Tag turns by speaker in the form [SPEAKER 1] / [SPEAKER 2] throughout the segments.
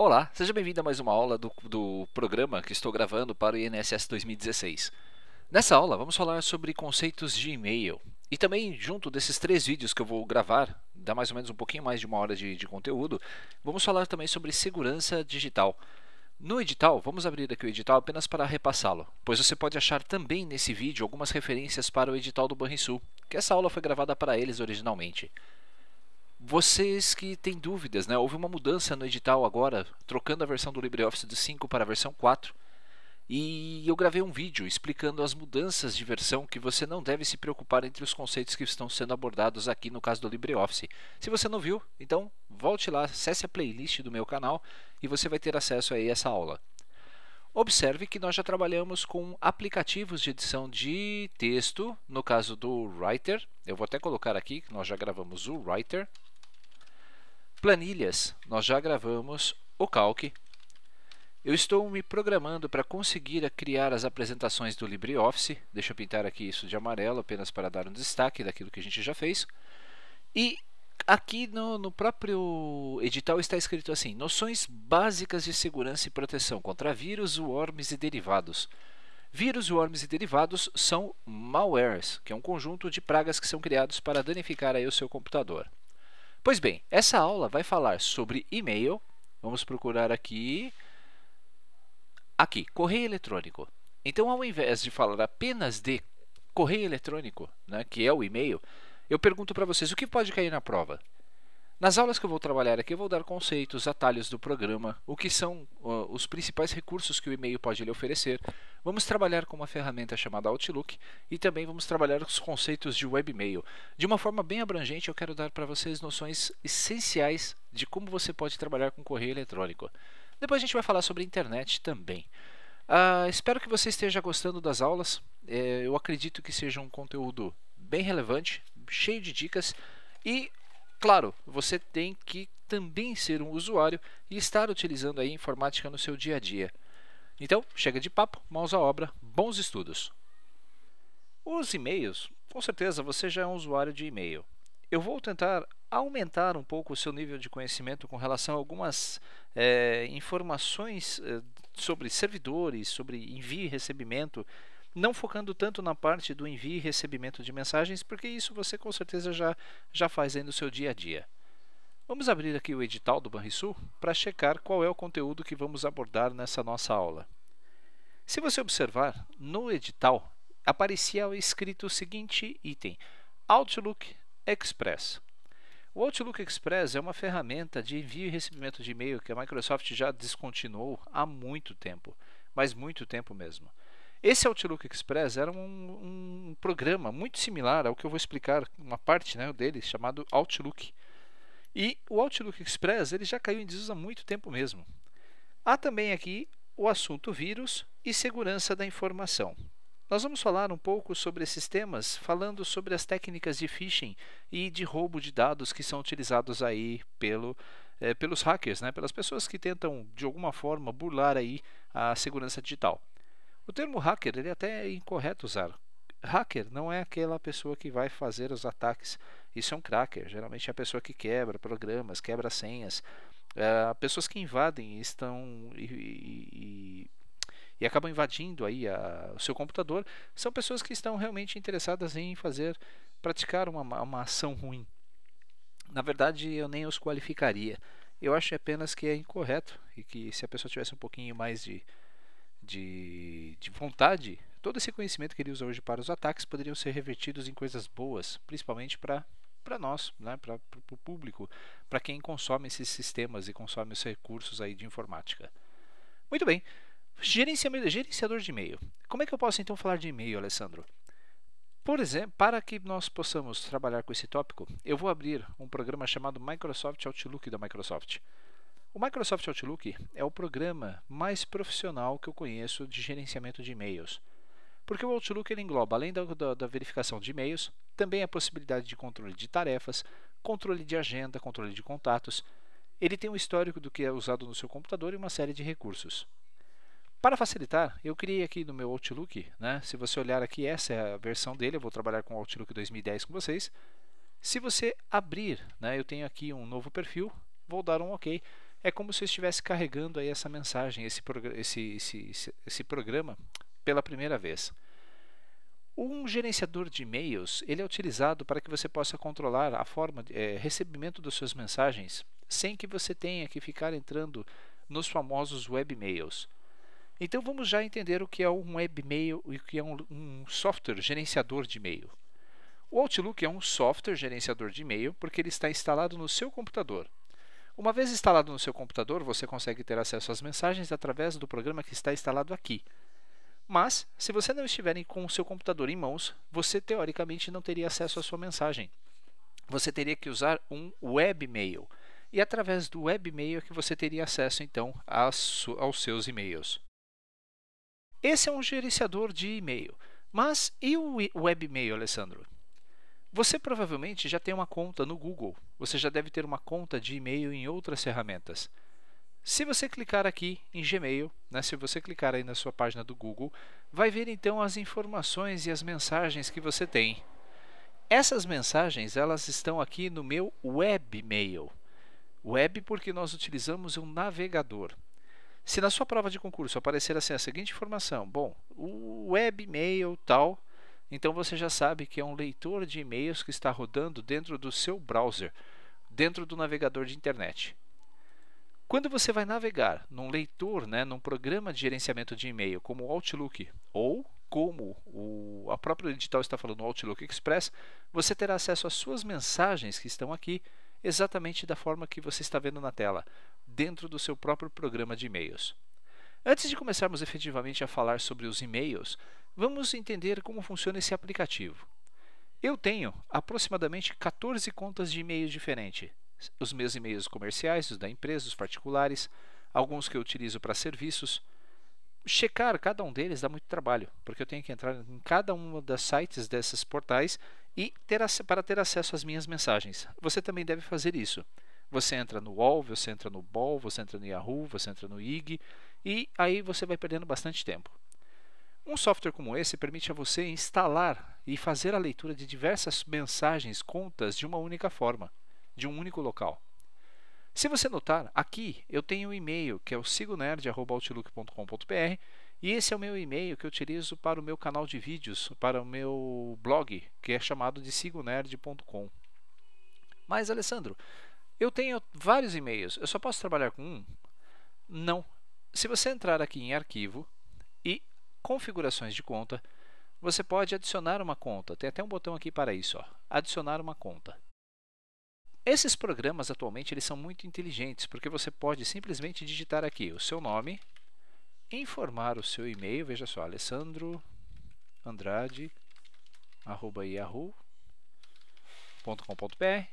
[SPEAKER 1] Olá, seja bem-vindo a mais uma aula do programa que estou gravando para o INSS 2016. Nessa aula, vamos falar sobre conceitos de e-mail. E também, junto desses 3 vídeos que eu vou gravar, dá mais ou menos um pouquinho mais de 1 hora de conteúdo, vamos falar também sobre segurança digital. No edital, vamos abrir aqui o edital apenas para repassá-lo, pois você pode achar também nesse vídeo algumas referências para o edital do Banrisul, que essa aula foi gravada para eles originalmente. Vocês que têm dúvidas, né? Houve uma mudança no edital agora, trocando a versão do LibreOffice do 5 para a versão 4. E eu gravei um vídeo explicando as mudanças de versão que você não deve se preocupar entre os conceitos que estão sendo abordados aqui no caso do LibreOffice. Se você não viu, então volte lá, acesse a playlist do meu canal e você vai ter acesso a essa aula. Observe que nós já trabalhamos com aplicativos de edição de texto, no caso do Writer. Eu vou até colocar aqui que nós já gravamos o Writer. Planilhas, nós já gravamos o Calc. Eu estou me programando para conseguir criar as apresentações do LibreOffice. Deixa eu pintar aqui isso de amarelo, apenas para dar um destaque daquilo que a gente já fez. E aqui no próprio edital está escrito assim: noções básicas de segurança e proteção contra vírus, worms e derivados. Vírus, worms e derivados são malwares, que é um conjunto de pragas que são criados para danificar aí o seu computador. Pois bem, essa aula vai falar sobre e-mail. Vamos procurar aqui, correio eletrônico. Então, ao invés de falar apenas de correio eletrônico, né, que é o e-mail, eu pergunto para vocês o que pode cair na prova. Nas aulas que eu vou trabalhar aqui, eu vou dar conceitos, atalhos do programa, o que são os principais recursos que o e-mail pode lhe oferecer. Vamos trabalhar com uma ferramenta chamada Outlook e também vamos trabalhar os conceitos de webmail. De uma forma bem abrangente, eu quero dar para vocês noções essenciais de como você pode trabalhar com correio eletrônico. Depois a gente vai falar sobre internet também. Espero que você esteja gostando das aulas. Eu acredito que seja um conteúdo bem relevante, cheio de dicas e claro, você tem que também ser um usuário e estar utilizando a informática no seu dia a dia. Então, chega de papo, mãos à obra, bons estudos. Os e-mails, com certeza você já é um usuário de e-mail. Eu vou tentar aumentar um pouco o seu nível de conhecimento com relação a algumas informações sobre servidores, sobre envio e recebimento, não focando tanto na parte do envio e recebimento de mensagens, porque isso você com certeza já faz aí no seu dia a dia. Vamos abrir aqui o edital do Banrisul para checar qual é o conteúdo que vamos abordar nessa nossa aula. Se você observar, no edital aparecia escrito o seguinte item: Outlook Express. O Outlook Express é uma ferramenta de envio e recebimento de e-mail que a Microsoft já descontinuou há muito tempo, mas muito tempo mesmo. Esse Outlook Express era um programa muito similar ao que eu vou explicar, uma parte dele, chamado Outlook. E o Outlook Express ele já caiu em desuso há muito tempo mesmo. Há também aqui o assunto vírus e segurança da informação. Nós vamos falar um pouco sobre esses temas, falando sobre as técnicas de phishing e de roubo de dados que são utilizados aí pelos hackers, pelas pessoas que tentam, de alguma forma, burlar aí a segurança digital. O termo hacker ele até é incorreto usar. Hacker não é aquela pessoa que vai fazer os ataques. Isso é um cracker. Geralmente é a pessoa que quebra programas, quebra senhas. Pessoas que invadem e acabam invadindo aí o seu computador são pessoas que estão realmente interessadas em praticar uma ação ruim. Na verdade, eu nem os qualificaria. Eu acho apenas que é incorreto e que se a pessoa tivesse um pouquinho mais de vontade, todo esse conhecimento que ele usa hoje para os ataques poderiam ser revertidos em coisas boas, principalmente para nós, para o público, para quem consome esses sistemas e consome os recursos aí de informática. Muito bem, gerenciador de e-mail. Como é que eu posso então falar de e-mail, Alessandro? Por exemplo, para que nós possamos trabalhar com esse tópico, eu vou abrir um programa chamado Microsoft Outlook da Microsoft. O Microsoft Outlook é o programa mais profissional que eu conheço de gerenciamento de e-mails. Porque o Outlook ele engloba, além da verificação de e-mails, também a possibilidade de controle de tarefas, controle de agenda, controle de contatos. Ele tem um histórico do que é usado no seu computador e uma série de recursos. Para facilitar, eu criei aqui no meu Outlook, se você olhar aqui, essa é a versão dele, eu vou trabalhar com o Outlook 2010 com vocês. Se você abrir, eu tenho aqui um novo perfil, vou dar um OK. é como se eu estivesse carregando aí essa mensagem, esse programa pela primeira vez. Um gerenciador de e-mails ele é utilizado para que você possa controlar a forma de recebimento das suas mensagens sem que você tenha que ficar entrando nos famosos webmails. Então vamos já entender o que é um webmail e o que é um software gerenciador de e-mail. O Outlook é um software gerenciador de e-mail porque ele está instalado no seu computador. Uma vez instalado no seu computador, você consegue ter acesso às mensagens através do programa que está instalado aqui. Mas, se você não estiver com o seu computador em mãos, você teoricamente não teria acesso à sua mensagem. Você teria que usar um webmail. E através do webmail é que você teria acesso então aos seus e-mails. Esse é um gerenciador de e-mail. Mas e o webmail, Alessandro? Você provavelmente já tem uma conta no Google. Você já deve ter uma conta de e-mail em outras ferramentas. Se você clicar aqui em Gmail, se você clicar aí na sua página do Google, vai ver então as informações e as mensagens que você tem. Essas mensagens elas estão aqui no meu webmail. Web porque nós utilizamos um navegador. Se na sua prova de concurso aparecer assim a seguinte informação, bom, o webmail tal, então você já sabe que é um leitor de e-mails que está rodando dentro do seu browser, dentro do navegador de internet. Quando você vai navegar num leitor, num programa de gerenciamento de e-mail como o Outlook ou como a própria edital está falando, o Outlook Express, você terá acesso às suas mensagens que estão aqui exatamente da forma que você está vendo na tela, dentro do seu próprio programa de e-mails. Antes de começarmos efetivamente a falar sobre os e-mails, vamos entender como funciona esse aplicativo. Eu tenho aproximadamente 14 contas de e-mails diferentes. Os meus e-mails comerciais, os da empresa, os particulares, alguns que eu utilizo para serviços. Checar cada um deles dá muito trabalho, porque eu tenho que entrar em cada um dos sites desses portais e para ter acesso às minhas mensagens. Você também deve fazer isso. Você entra no UOL, você entra no BOL, você entra no Yahoo, você entra no IG e aí você vai perdendo bastante tempo. Um software como esse permite a você instalar e fazer a leitura de diversas mensagens, contas de uma única forma, de um único local. Se você notar, aqui eu tenho um e-mail que é o sigonerd@outlook.com.br e esse é o meu e-mail que eu utilizo para o meu canal de vídeos, para o meu blog, que é chamado de sigonerd.com. Mas, Alessandro, eu tenho vários e-mails, eu só posso trabalhar com um? Não. Se você entrar aqui em Arquivo e Configurações de conta, você pode adicionar uma conta. Tem até um botão aqui para isso, adicionar uma conta. Esses programas atualmente eles são muito inteligentes, porque você pode simplesmente digitar aqui o seu nome, informar o seu e-mail, veja só, alessandroandrade@yahoo.com.br.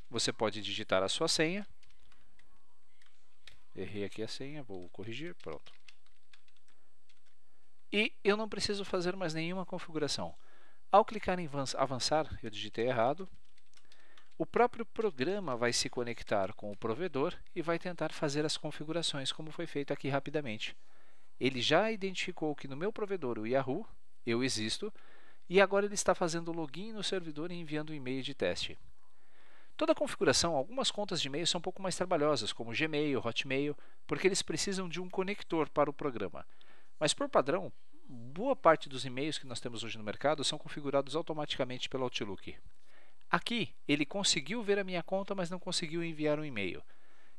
[SPEAKER 1] Você pode digitar a sua senha. Errei aqui a senha, vou corrigir, pronto. E eu não preciso fazer mais nenhuma configuração. Ao clicar em avançar, eu digitei errado. O próprio programa vai se conectar com o provedor e vai tentar fazer as configurações, como foi feito aqui rapidamente. Ele já identificou que no meu provedor, o Yahoo, eu existo, e agora ele está fazendo login no servidor e enviando um e-mail de teste. Toda a configuração, algumas contas de e-mail são um pouco mais trabalhosas, como Gmail, Hotmail, porque eles precisam de um conector para o programa. Mas por padrão, boa parte dos e-mails que nós temos hoje no mercado são configurados automaticamente pelo Outlook. Aqui, ele conseguiu ver a minha conta, mas não conseguiu enviar um e-mail.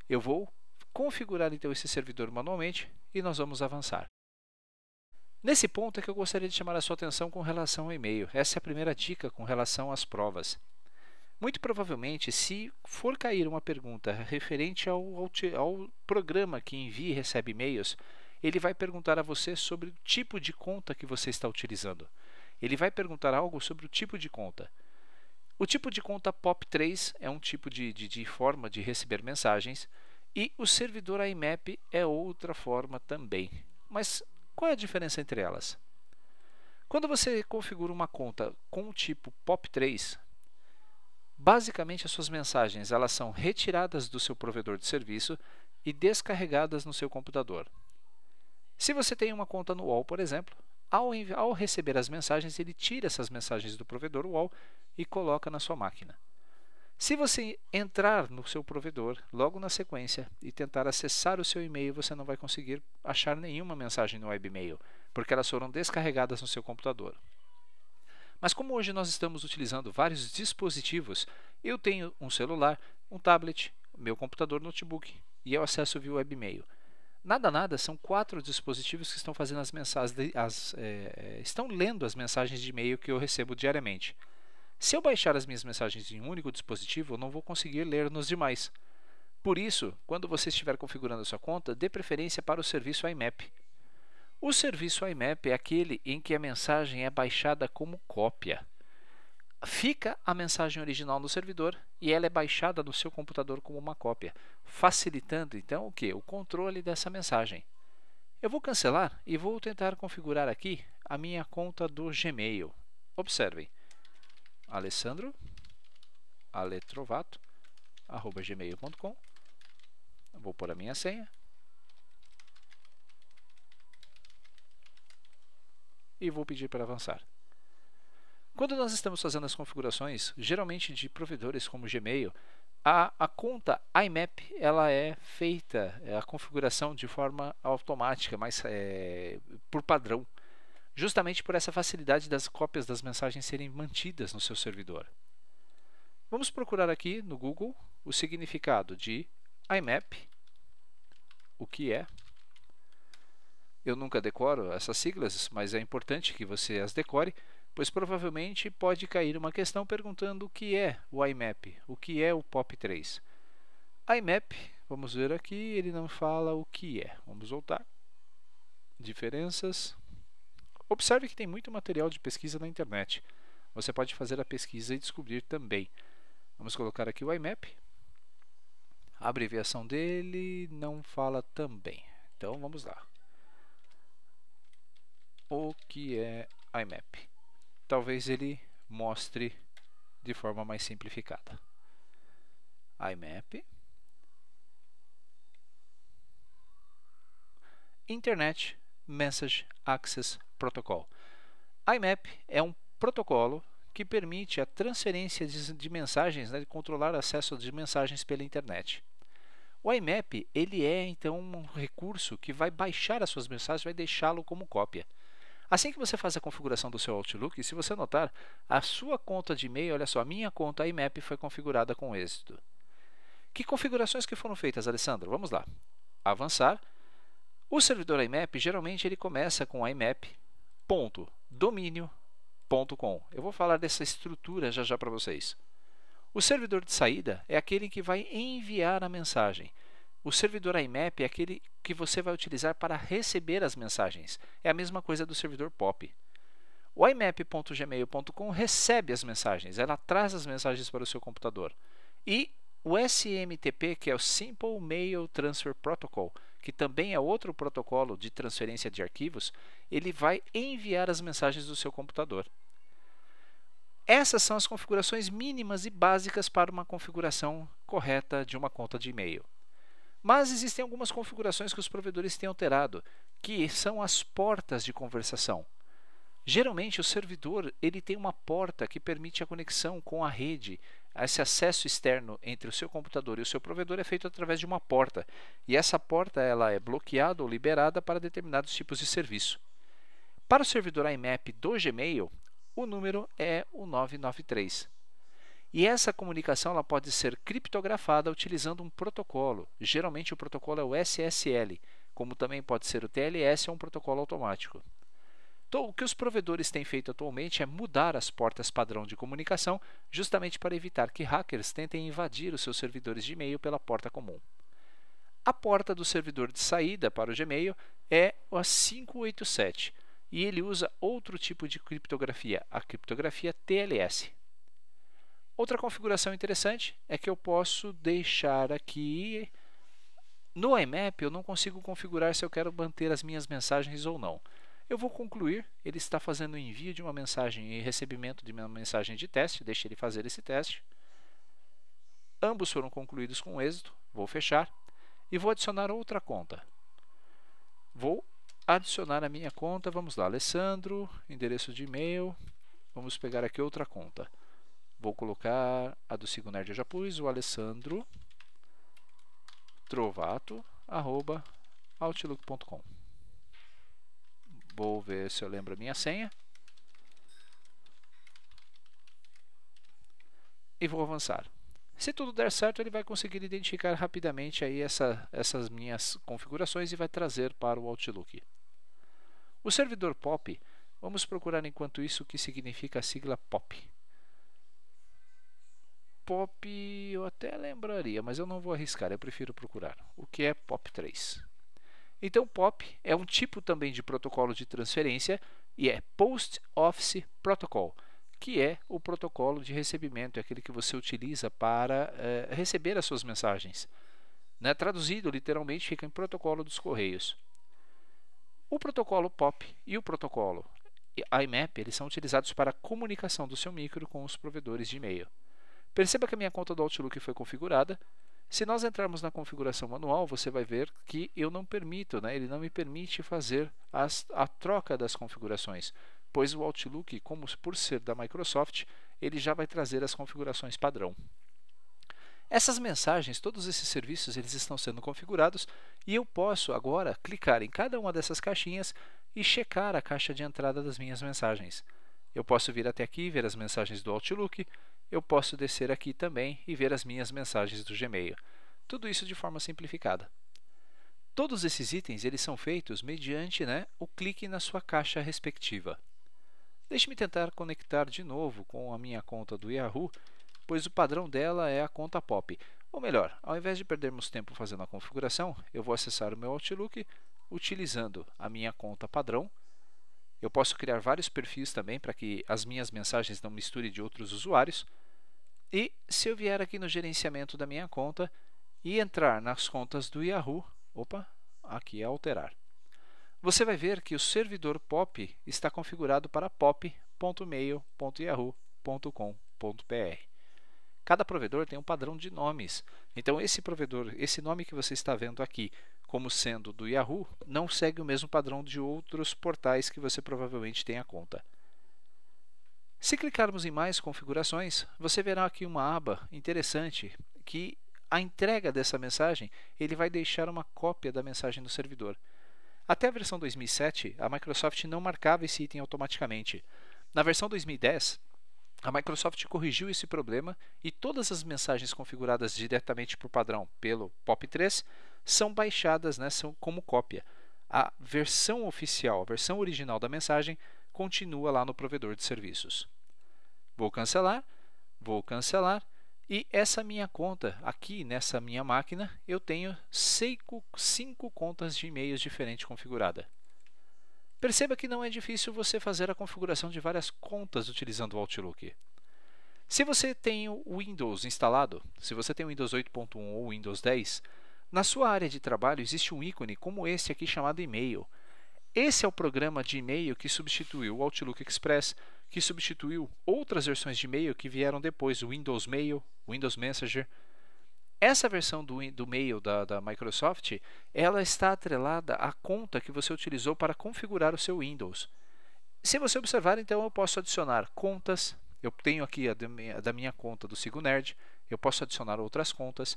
[SPEAKER 1] Eu vou configurar então esse servidor manualmente e nós vamos avançar. Nesse ponto é que eu gostaria de chamar a sua atenção com relação ao e-mail. Essa é a primeira dica com relação às provas. Muito provavelmente, se for cair uma pergunta referente ao programa que envia e recebe e-mails, ele vai perguntar a você sobre o tipo de conta que você está utilizando. Ele vai perguntar algo sobre o tipo de conta. O tipo de conta POP3 é um tipo de forma de receber mensagens e o servidor IMAP é outra forma também. Mas qual é a diferença entre elas? Quando você configura uma conta com o tipo POP3, basicamente as suas mensagens elas são retiradas do seu provedor de serviço e descarregadas no seu computador. Se você tem uma conta no UOL, por exemplo, ao receber as mensagens, ele tira essas mensagens do provedor UOL e coloca na sua máquina. Se você entrar no seu provedor logo na sequência e tentar acessar o seu e-mail, você não vai conseguir achar nenhuma mensagem no webmail, porque elas foram descarregadas no seu computador. Mas como hoje nós estamos utilizando vários dispositivos, eu tenho um celular, um tablet, meu computador, notebook, e eu acesso via webmail. Nada, são 4 dispositivos que estão fazendo as mensagens, estão lendo as mensagens de e-mail que eu recebo diariamente. Se eu baixar as minhas mensagens em um único dispositivo, eu não vou conseguir ler nos demais. Por isso, quando você estiver configurando a sua conta, dê preferência para o serviço IMAP. O serviço IMAP é aquele em que a mensagem é baixada como cópia. Fica a mensagem original no servidor e ela é baixada no seu computador como uma cópia, facilitando então o que? O controle dessa mensagem. Eu vou cancelar e vou tentar configurar aqui a minha conta do Gmail. Observem. alessandro.aletrovato@gmail.com. Vou pôr a minha senha. E vou pedir para avançar. Quando nós estamos fazendo as configurações, geralmente de provedores como Gmail, a conta IMAP ela é feita, a configuração de forma automática, mas por padrão. Justamente por essa facilidade das cópias das mensagens serem mantidas no seu servidor. Vamos procurar aqui no Google o significado de IMAP, o que é. Eu nunca decoro essas siglas, mas é importante que você as decore, pois provavelmente pode cair uma questão perguntando o que é o IMAP, o que é o POP3. IMAP, vamos ver aqui, ele não fala o que é. Vamos voltar. Diferenças. Observe que tem muito material de pesquisa na internet. Você pode fazer a pesquisa e descobrir também. Vamos colocar aqui o IMAP. A abreviação dele não fala também. Então vamos lá. O que é IMAP? Talvez ele mostre de forma mais simplificada. IMAP. Internet Message Access Protocol. IMAP é um protocolo que permite a transferência de mensagens, de controlar o acesso de mensagens pela internet. O IMAP ele é então um recurso que vai baixar as suas mensagens, vai deixá-lo como cópia. Assim que você faz a configuração do seu Outlook, se você notar, a sua conta de e-mail, olha só, a minha conta IMAP foi configurada com êxito. Que configurações que foram feitas, Alessandro? Vamos lá. Avançar. O servidor IMAP, geralmente, ele começa com imap.dominio.com. Eu vou falar dessa estrutura já para vocês. O servidor de saída é aquele que vai enviar a mensagem. O servidor IMAP é aquele que você vai utilizar para receber as mensagens. É a mesma coisa do servidor POP. O imap.gmail.com recebe as mensagens, ela traz as mensagens para o seu computador. E o SMTP, que é o Simple Mail Transfer Protocol, que também é outro protocolo de transferência de arquivos, ele vai enviar as mensagens do seu computador. Essas são as configurações mínimas e básicas para uma configuração correta de uma conta de e-mail. Mas existem algumas configurações que os provedores têm alterado, que são as portas de conversação. Geralmente, o servidor ele tem uma porta que permite a conexão com a rede. Esse acesso externo entre o seu computador e o seu provedor é feito através de uma porta. E essa porta ela é bloqueada ou liberada para determinados tipos de serviço. Para o servidor IMAP do Gmail, o número é o 993. E essa comunicação ela pode ser criptografada utilizando um protocolo. Geralmente o protocolo é o SSL, como também pode ser o TLS ou um protocolo automático. Então, o que os provedores têm feito atualmente é mudar as portas padrão de comunicação, justamente para evitar que hackers tentem invadir os seus servidores de e-mail pela porta comum. A porta do servidor de saída para o Gmail é a 587 e ele usa outro tipo de criptografia, a criptografia TLS. Outra configuração interessante é que eu posso deixar aqui no IMAP, eu não consigo configurar se eu quero manter as minhas mensagens ou não. Eu vou concluir, ele está fazendo o envio de uma mensagem e recebimento de uma mensagem de teste, deixe ele fazer esse teste. Ambos foram concluídos com êxito, vou fechar e vou adicionar outra conta. Vou adicionar a minha conta, vamos lá, Alessandro, endereço de e-mail, vamos pegar aqui outra conta. Vou colocar a do Sigo Nerd, eu já pus, o Alessandro Trovato, @outlook.com. Vou ver se eu lembro a minha senha. E vou avançar. Se tudo der certo, ele vai conseguir identificar rapidamente aí essas minhas configurações e vai trazer para o Outlook. O servidor POP, vamos procurar enquanto isso o que significa a sigla POP. POP eu até lembraria, mas eu não vou arriscar, eu prefiro procurar. O que é POP3? Então, POP é um tipo também de protocolo de transferência e é Post Office Protocol, que é o protocolo de recebimento, é aquele que você utiliza para receber as suas mensagens. Né? Traduzido, literalmente, fica em protocolo dos correios. O protocolo POP e o protocolo IMAP eles são utilizados para a comunicação do seu micro com os provedores de e-mail. Perceba que a minha conta do Outlook foi configurada. Se nós entrarmos na configuração manual, você vai ver que eu não permito, né? Ele não me permite fazer a troca das configurações, pois o Outlook, como por ser da Microsoft, ele já vai trazer as configurações padrão. Essas mensagens, todos esses serviços, eles estão sendo configurados e eu posso agora clicar em cada uma dessas caixinhas e checar a caixa de entrada das minhas mensagens. Eu posso vir até aqui e ver as mensagens do Outlook, eu posso descer aqui também e ver as minhas mensagens do Gmail. Tudo isso de forma simplificada. Todos esses itens eles são feitos mediante o clique na sua caixa respectiva. Deixe-me tentar conectar de novo com a minha conta do Yahoo, pois o padrão dela é a conta POP. Ou melhor, ao invés de perdermos tempo fazendo a configuração, eu vou acessar o meu Outlook utilizando a minha conta padrão. Eu posso criar vários perfis também para que as minhas mensagens não misturem de outros usuários. E se eu vier aqui no gerenciamento da minha conta e entrar nas contas do Yahoo, aqui é alterar. Você vai ver que o servidor POP está configurado para pop.mail.yahoo.com.br. Cada provedor tem um padrão de nomes. Então esse provedor, esse nome que você está vendo aqui, como sendo do Yahoo, não segue o mesmo padrão de outros portais que você provavelmente tem a conta. Se clicarmos em mais configurações, você verá aqui uma aba interessante que a entrega dessa mensagem, ele vai deixar uma cópia da mensagem no servidor. Até a versão 2007, a Microsoft não marcava esse item automaticamente. Na versão 2010, a Microsoft corrigiu esse problema e todas as mensagens configuradas diretamente por padrão pelo POP3 são baixadas, são como cópia. A versão oficial, a versão original da mensagem, continua lá no provedor de serviços. Vou cancelar e essa minha conta, aqui nessa minha máquina, eu tenho 5 contas de e-mails diferentes configuradas. Perceba que não é difícil você fazer a configuração de várias contas utilizando o Outlook. Se você tem o Windows instalado, se você tem o Windows 8.1 ou o Windows 10, na sua área de trabalho existe um ícone como esse aqui chamado e-mail. Esse é o programa de e-mail que substituiu o Outlook Express, que substituiu outras versões de e-mail que vieram depois, o Windows Mail, o Windows Messenger. Essa versão do Mail da Microsoft, ela está atrelada à conta que você utilizou para configurar o seu Windows. Se você observar, então, eu posso adicionar contas. Eu tenho aqui a da minha conta do Sigo Nerd. Eu posso adicionar outras contas.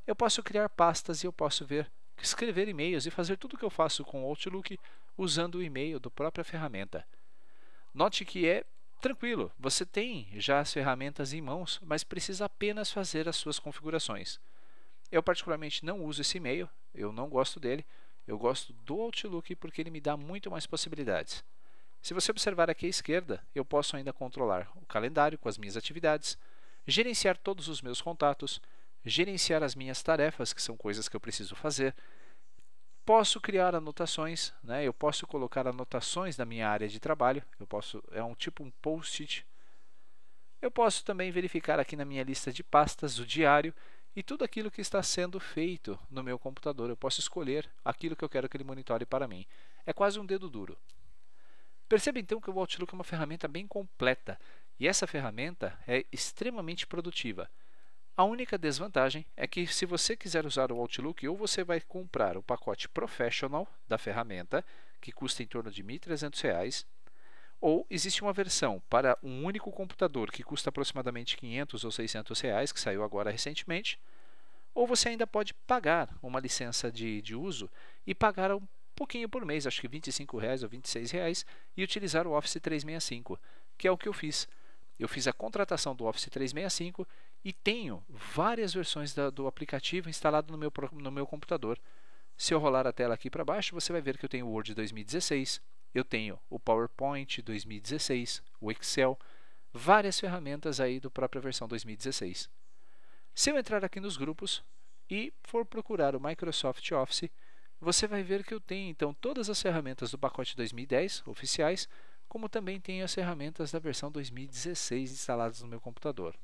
[SPEAKER 1] Eu posso criar pastas e eu posso escrever e-mails e fazer tudo o que eu faço com o Outlook usando o e-mail da própria ferramenta. Note que é tranquilo, você tem já as ferramentas em mãos, mas precisa apenas fazer as suas configurações. Eu particularmente não uso esse e-mail, eu não gosto dele, eu gosto do Outlook porque ele me dá muito mais possibilidades. Se você observar aqui à esquerda, eu posso ainda controlar o calendário com as minhas atividades, gerenciar todos os meus contatos, gerenciar as minhas tarefas, que são coisas que eu preciso fazer. Posso criar anotações, eu posso colocar anotações na minha área de trabalho, é um post-it. Eu posso também verificar aqui na minha lista de pastas o diário e tudo aquilo que está sendo feito no meu computador. Eu posso escolher aquilo que eu quero que ele monitore para mim. É quase um dedo duro. Perceba então que o Outlook é uma ferramenta bem completa e essa ferramenta é extremamente produtiva. A única desvantagem é que se você quiser usar o Outlook, ou você vai comprar o pacote Professional da ferramenta, que custa em torno de R$ 1.300, Ou existe uma versão para um único computador que custa aproximadamente R$ 500 ou R$ 600, que saiu agora recentemente, ou você ainda pode pagar uma licença de uso e pagar um pouquinho por mês, acho que R$ 25 ou R$ 26, e utilizar o Office 365, que é o que eu fiz. Eu fiz a contratação do Office 365 e tenho várias versões do aplicativo instalado no meu computador. Se eu rolar a tela aqui para baixo, você vai ver que eu tenho o Word 2016, eu tenho o PowerPoint 2016, o Excel, várias ferramentas aí da própria versão 2016. Se eu entrar aqui nos grupos e for procurar o Microsoft Office, você vai ver que eu tenho então todas as ferramentas do pacote 2010 oficiais, como também tenho as ferramentas da versão 2016 instaladas no meu computador.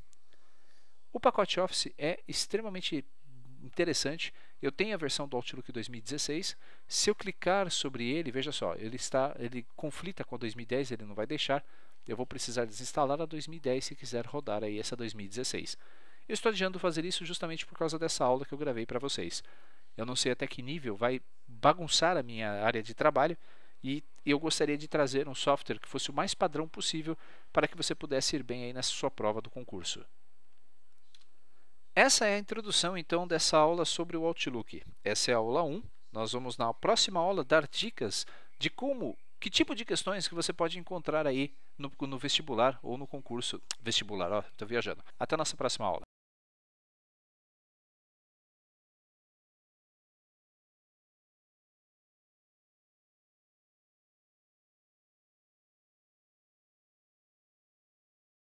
[SPEAKER 1] O pacote Office é extremamente interessante. Eu tenho a versão do Outlook 2016. Se eu clicar sobre ele, veja só, ele conflita com a 2010, ele não vai deixar. Eu vou precisar desinstalar a 2010 se quiser rodar aí essa 2016. Eu estou adiando fazer isso justamente por causa dessa aula que eu gravei para vocês. Eu não sei até que nível vai bagunçar a minha área de trabalho e eu gostaria de trazer um software que fosse o mais padrão possível para que você pudesse ir bem aí na sua prova do concurso. Essa é a introdução então dessa aula sobre o Outlook. Essa é a aula 1. Nós vamos na próxima aula dar dicas de que tipo de questões que você pode encontrar aí no vestibular ou no concurso vestibular. Estou viajando. Até a nossa próxima aula.